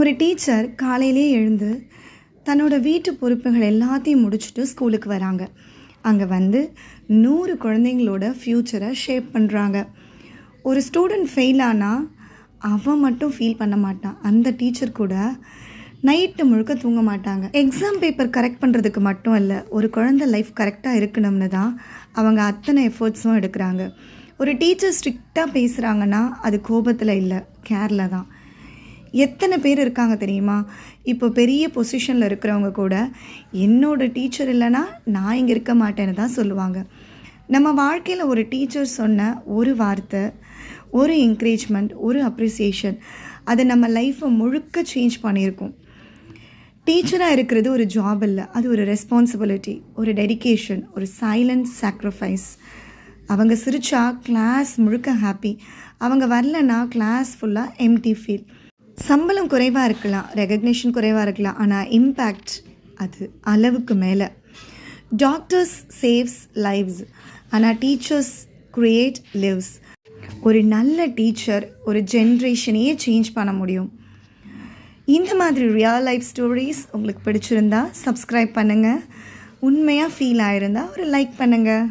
ஒரு டீச்சர் காலையிலே எழுந்து தன்னோட வீட்டு பொறுப்புகள் எல்லாத்தையும் முடிச்சுட்டு ஸ்கூலுக்கு வராங்க. அங்கே வந்து 100 குழந்தைங்களோட ஃப்யூச்சரை ஷேப் பண்ணுறாங்க. ஒரு ஸ்டூடெண்ட் ஃபெயில் ஆனால் அவன் மட்டும் ஃபீல் பண்ண மாட்டான். அந்த டீச்சர் கூட நைட்டு முழுக்க தூங்க மாட்டாங்க. எக்ஸாம் பேப்பர் கரெக்ட் பண்ணுறதுக்கு மட்டும் இல்லை, ஒரு குழந்தை லைஃப் கரெக்டாக இருக்கணும்னு தான் அவங்க அத்தனை எஃபர்ட்ஸும் எடுக்கிறாங்க. ஒரு டீச்சர் ஸ்ட்ரிக்டாக பேசுகிறாங்கன்னா அது கோபத்தில் இல்லை, கேரில் தான். எத்தனை பேர் இருக்காங்க தெரியுமா? இப்போ பெரிய பொசிஷனில் இருக்கிறவங்க கூட என்னோடய டீச்சர் இல்லைன்னா நான் இங்கே இருக்க மாட்டேன்னு தான் சொல்லுவாங்க. நம்ம வாழ்க்கையில் ஒரு டீச்சர் சொன்ன ஒரு வார்த்தை, ஒரு என்கரேஜ்மெண்ட், ஒரு அப்ரிசியேஷன், அது நம்ம லைஃப்பை முழுக்க சேஞ்ச் பண்ணியிருக்கோம். டீச்சராக இருக்கிறது ஒரு ஜாப் இல்லை, அது ஒரு ரெஸ்பான்சிபிலிட்டி, ஒரு டெடிக்கேஷன், ஒரு சைலண்ட் சாக்ரிஃபைஸ். அவங்க சிரிச்சா கிளாஸ் முழுக்க ஹாப்பி, அவங்க வரலன்னா கிளாஸ் ஃபுல்லாக எம்டி ஃபீல். சம்பளம் குறைவாக இருக்கலாம், ரெகக்னிஷன் குறைவாக இருக்கலாம், ஆனால் இம்பேக்ட் அது அளவுக்கு மேலே. டாக்டர்ஸ் சேவ்ஸ் லைவ்ஸ், ஆனால் டீச்சர்ஸ் கிரியேட் லிவ்ஸ். ஒரு நல்ல டீச்சர் ஒரு ஜென்ரேஷனையே சேஞ்ச் பண்ண முடியும். இந்த மாதிரி ரியல் லைஃப் ஸ்டோரிஸ் உங்களுக்கு பிடிச்சிருந்தா சப்ஸ்கிரைப் பண்ணுங்கள். உண்மையாக ஃபீல் ஆகிருந்தால் ஒரு லைக் பண்ணுங்கள்.